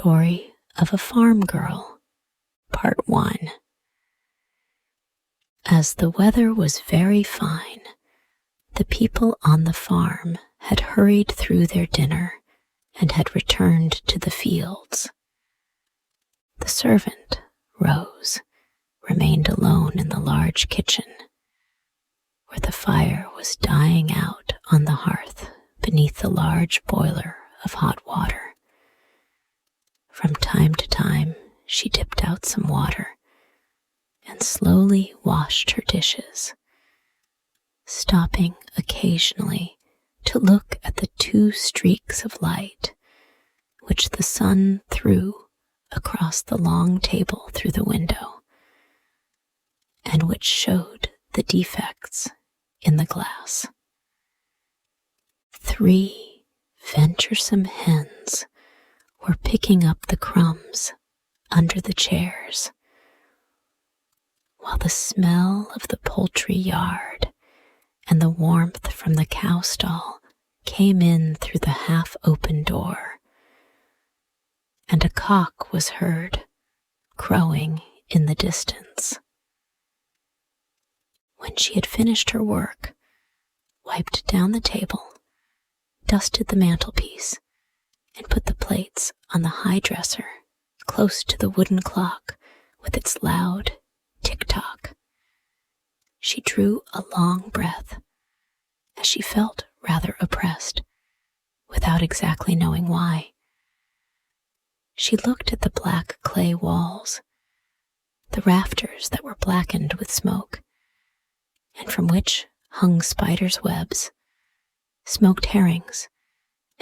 story of a farm girl, Part 1. As the weather was very fine, the people on the farm had hurried through their dinner and had returned to the fields. The servant, Rose, remained alone in the large kitchen, where the fire was dying out on the hearth beneath the large boiler of hot water. From time to time, she dipped out some water and slowly washed her dishes, stopping occasionally to look at the 2 streaks of light which the sun threw across the long table through the window, and which showed the defects in the glass. 3 venturesome hens were picking up the crumbs under the chairs, while the smell of the poultry yard and the warmth from the cow stall came in through the half-open door, and a cock was heard crowing in the distance. When she had finished her work, wiped down the table, dusted the mantelpiece, and put the plates on the high dresser close to the wooden clock with its loud tick-tock, she drew a long breath as she felt rather oppressed, without exactly knowing why. She looked at the black clay walls, the rafters that were blackened with smoke, and from which hung spiders' webs, smoked herrings,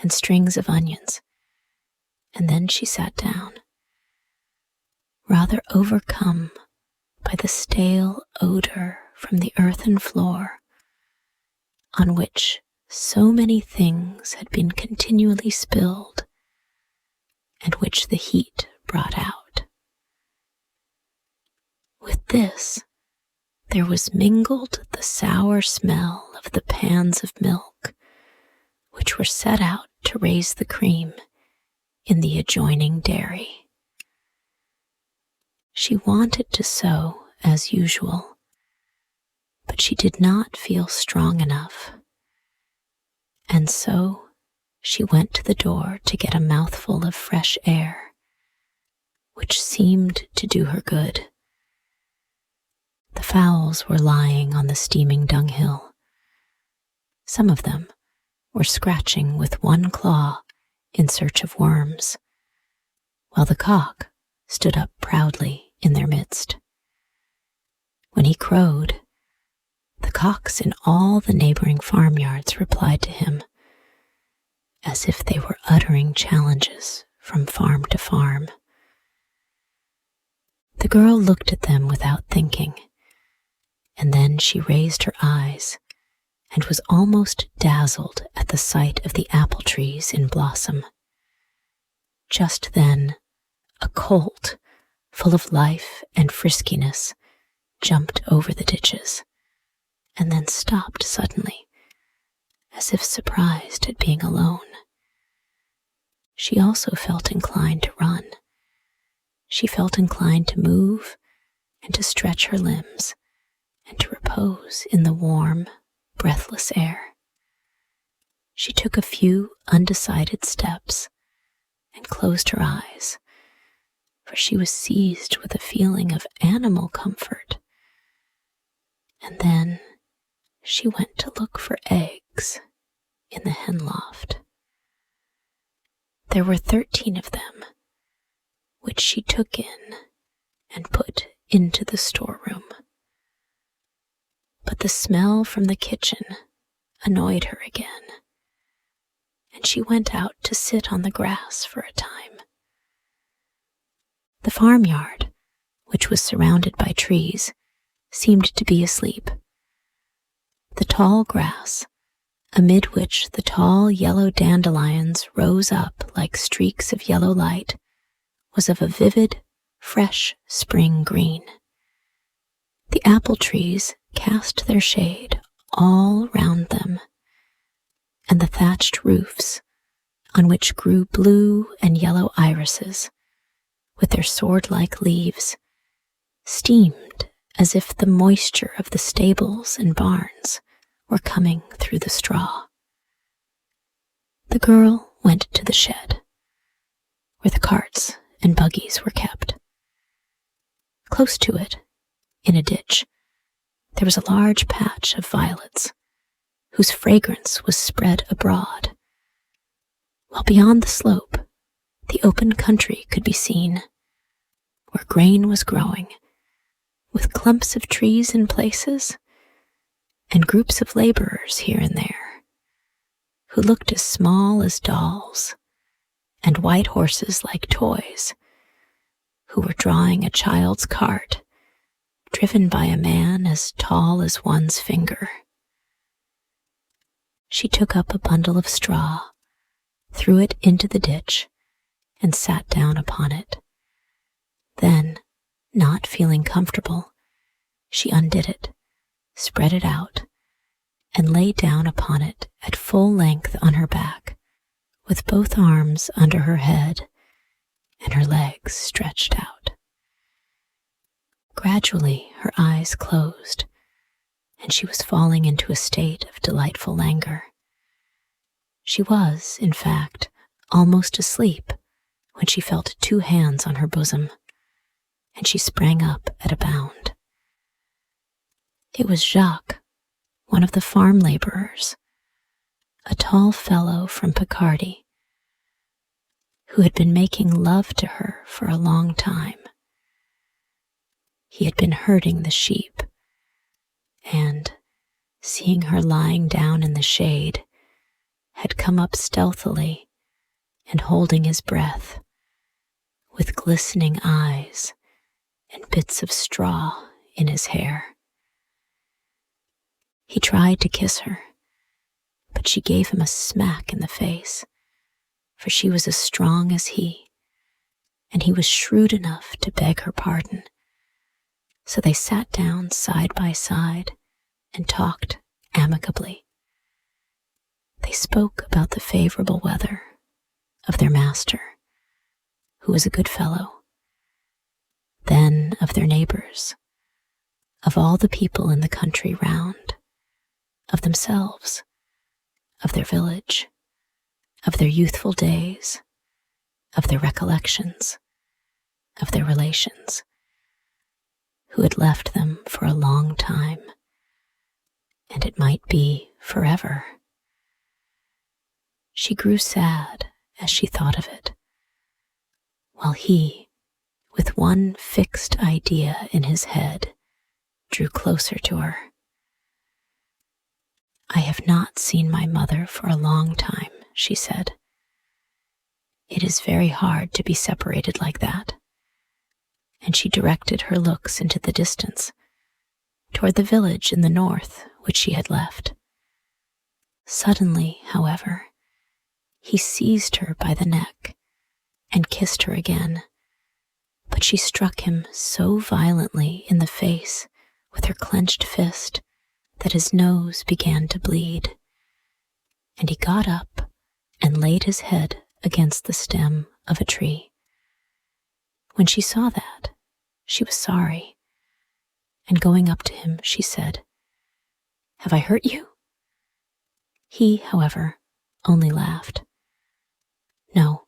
and strings of onions, and then she sat down, rather overcome by the stale odor from the earthen floor, on which so many things had been continually spilled, and which the heat brought out. With this, there was mingled the sour smell of the pans of milk, which were set out to raise the cream in the adjoining dairy. She wanted to sew as usual, but she did not feel strong enough, and so she went to the door to get a mouthful of fresh air, which seemed to do her good. The fowls were lying on the steaming dunghill. Some of them were scratching with one claw in search of worms, while the cock stood up proudly in their midst. When he crowed, the cocks in all the neighboring farmyards replied to him, as if they were uttering challenges from farm to farm. The girl looked at them without thinking, and then she raised her eyes and was almost dazzled at the sight of the apple trees in blossom. Just then, a colt, full of life and friskiness, jumped over the ditches, and then stopped suddenly, as if surprised at being alone. She also felt inclined to run. She felt inclined to move and to stretch her limbs and to repose in the warm, breathless air. She took a few undecided steps and closed her eyes, for she was seized with a feeling of animal comfort. And then she went to look for eggs in the hen loft. There were 13 of them, which she took in and put into the storeroom. But the smell from the kitchen annoyed her again, and she went out to sit on the grass for a time. The farmyard, which was surrounded by trees, seemed to be asleep. The tall grass, amid which the tall yellow dandelions rose up like streaks of yellow light, was of a vivid, fresh spring green. The apple trees cast their shade all round them, and the thatched roofs, on which grew blue and yellow irises, with their sword-like leaves, steamed as if the moisture of the stables and barns were coming through the straw. The girl went to the shed, where the carts and buggies were kept. Close to it, in a ditch, there was a large patch of violets, whose fragrance was spread abroad, while beyond the slope, the open country could be seen, where grain was growing, with clumps of trees in places, and groups of laborers here and there, who looked as small as dolls, and white horses like toys, who were drawing a child's cart, driven by a man as tall as one's finger. She took up a bundle of straw, threw it into the ditch, and sat down upon it. Then, not feeling comfortable, she undid it, spread it out, and lay down upon it at full length on her back, with both arms under her head and her legs stretched out. Gradually her eyes closed, and she was falling into a state of delightful languor. She was, in fact, almost asleep when she felt 2 hands on her bosom, and she sprang up at a bound. It was Jacques, one of the farm laborers, a tall fellow from Picardy, who had been making love to her for a long time. He had been herding the sheep, and, seeing her lying down in the shade, had come up stealthily and holding his breath, with glistening eyes and bits of straw in his hair. He tried to kiss her, but she gave him a smack in the face, for she was as strong as he, and he was shrewd enough to beg her pardon. So they sat down side by side and talked amicably. They spoke about the favorable weather, of their master, who was a good fellow, then of their neighbors, of all the people in the country round, of themselves, of their village, of their youthful days, of their recollections, of their relations, who had left them for a long time, and it might be forever. She grew sad as she thought of it, while he, with one fixed idea in his head, drew closer to her. "I have not seen my mother for a long time," she said. "It is very hard to be separated like that." And she directed her looks into the distance, toward the village in the north which she had left. Suddenly, however, he seized her by the neck and kissed her again, but she struck him so violently in the face with her clenched fist that his nose began to bleed, and he got up and laid his head against the stem of a tree. When she saw that, she was sorry, and going up to him, she said, "Have I hurt you?" He, however, only laughed. No,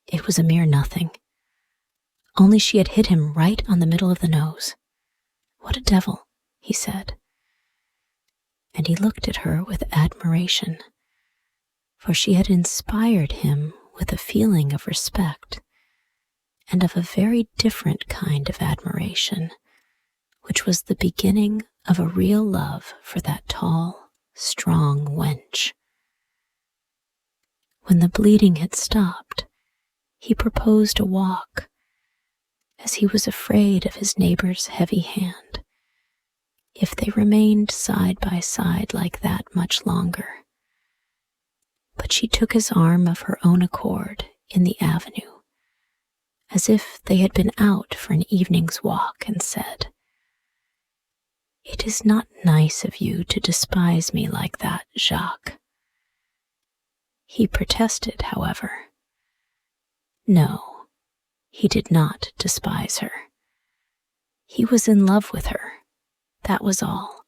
it was a mere nothing. Only she had hit him right on the middle of the nose. "What a devil," he said. And he looked at her with admiration, for she had inspired him with a feeling of respect, and of a very different kind of admiration, which was the beginning of a real love for that tall, strong wench. When the bleeding had stopped, he proposed a walk, as he was afraid of his neighbor's heavy hand, if they remained side by side like that much longer. But she took his arm of her own accord in the avenue, as if they had been out for an evening's walk, and said, "It is not nice of you to despise me like that, Jacques." He protested, however. No, he did not despise her. He was in love with her, that was all.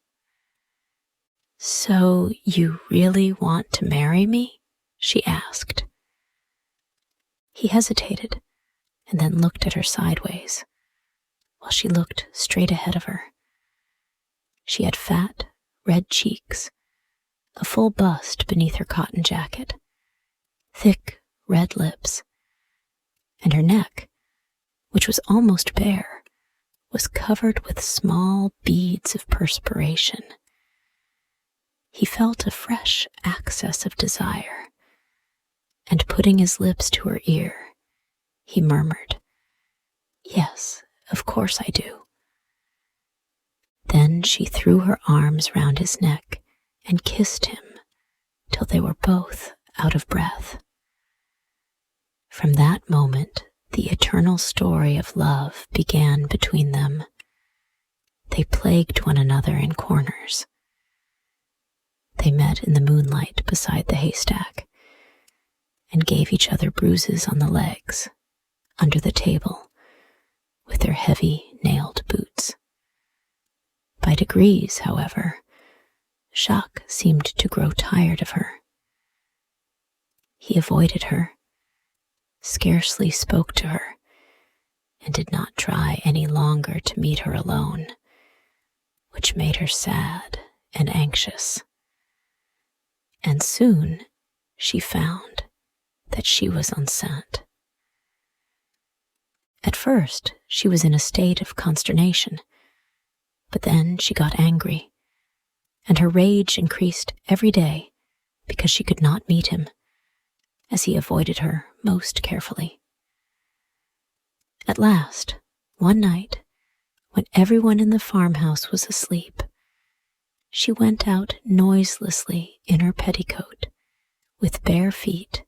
"So you really want to marry me?" she asked. He hesitated and then looked at her sideways, while she looked straight ahead of her. She had fat, red cheeks, a full bust beneath her cotton jacket, thick, red lips, and her neck, which was almost bare, was covered with small beads of perspiration. He felt a fresh access of desire, and putting his lips to her ear, he murmured, "Yes, of course I do." Then she threw her arms round his neck and kissed him till they were both out of breath. From that moment, the eternal story of love began between them. They plagued one another in corners. They met in the moonlight beside the haystack and gave each other bruises on the legs, under the table, with their heavy nailed boots. By degrees, however, Jacques seemed to grow tired of her. He avoided her, scarcely spoke to her, and did not try any longer to meet her alone, which made her sad and anxious. And soon she found that she was enceinte. At first she was in a state of consternation, but then she got angry, and her rage increased every day because she could not meet him, as he avoided her most carefully. At last, one night, when everyone in the farmhouse was asleep, she went out noiselessly in her petticoat, with bare feet,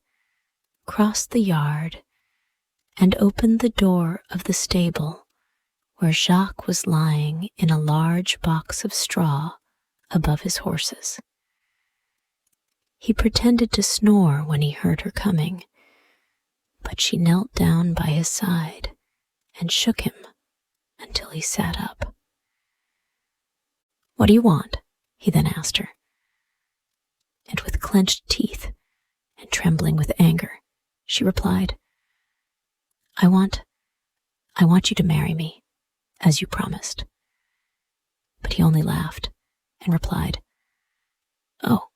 crossed the yard, and opened the door of the stable where Jacques was lying in a large box of straw above his horses. He pretended to snore when he heard her coming, but she knelt down by his side and shook him until he sat up. "What do you want?" he then asked her. And with clenched teeth and trembling with anger, she replied, I want you to marry me, as you promised." But he only laughed and replied, "Oh,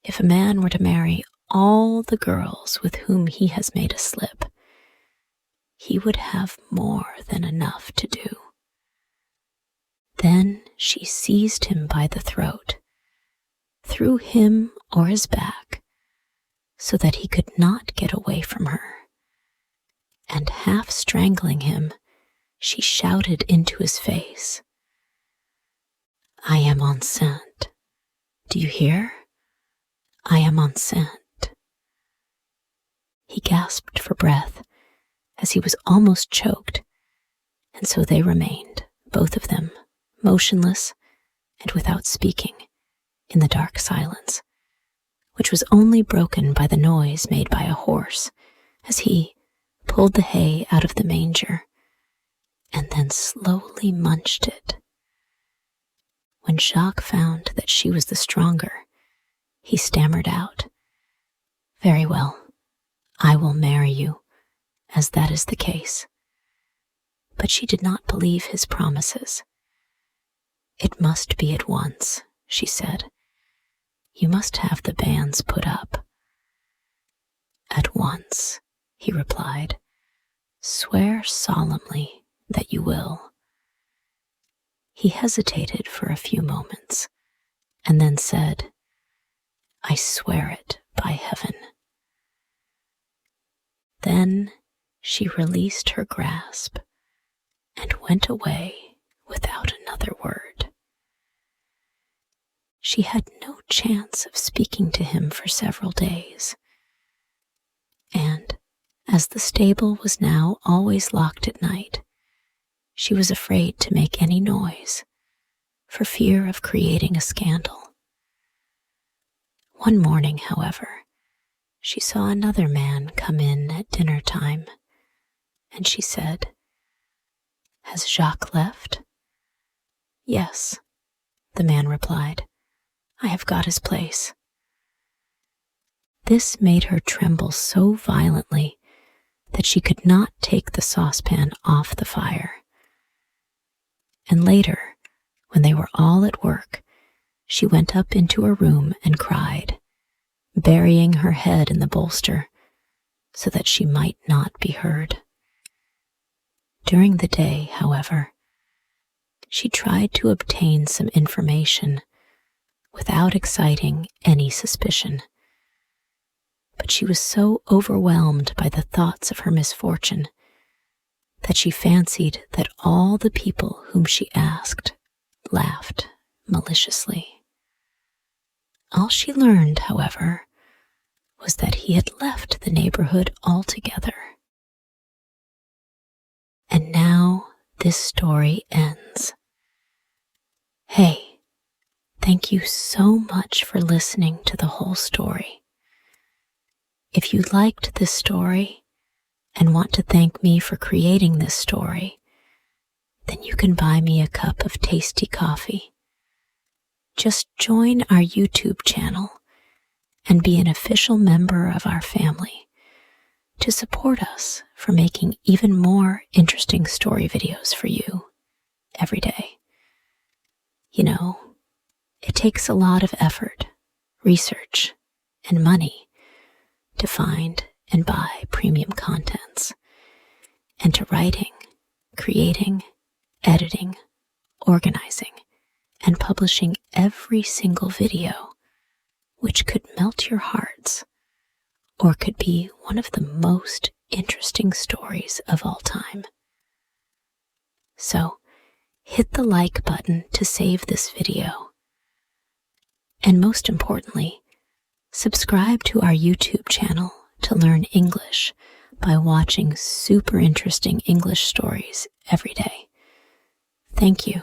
if a man were to marry all the girls with whom he has made a slip, he would have more than enough to do." Then she seized him by the throat, threw him o'er his back, so that he could not get away from her, and half strangling him, she shouted into his face, "I am enceinte. Do you hear? I am enceinte." He gasped for breath, as he was almost choked, and so they remained, both of them, motionless and without speaking, in the dark silence, which was only broken by the noise made by a horse as he pulled the hay out of the manger and then slowly munched it. When Jacques found that she was the stronger, he stammered out, "Very well, I will marry you, as that is the case." But she did not believe his promises. "It must be at once," she said. "You must have the banns put up." "At once," he replied. "Swear solemnly that you will." He hesitated for a few moments, and then said, "I swear it by heaven." Then she released her grasp and went away without another word. She had no chance of speaking to him for several days, and as the stable was now always locked at night, she was afraid to make any noise for fear of creating a scandal. One morning, however, she saw another man come in at dinner time, and she said, "Has Jacques left?" "Yes," the man replied. "I have got his place." This made her tremble so violently that she could not take the saucepan off the fire. And later, when they were all at work, she went up into her room and cried, burying her head in the bolster so that she might not be heard. During the day, however, she tried to obtain some information without exciting any suspicion. But she was so overwhelmed by the thoughts of her misfortune that she fancied that all the people whom she asked laughed maliciously. All she learned, however, was that he had left the neighborhood altogether. And now this story ends. Hey, thank you so much for listening to the whole story. If you liked this story and want to thank me for creating this story, then you can buy me a cup of tasty coffee. Just join our YouTube channel and be an official member of our family to support us for making even more interesting story videos for you every day. You know, it takes a lot of effort, research, and money to find and buy premium contents, and to writing, creating, editing, organizing, and publishing every single video, which could melt your hearts or could be one of the most interesting stories of all time. So, hit the like button to save this video. And most importantly, subscribe to our YouTube channel to learn English by watching super interesting English stories every day. Thank you.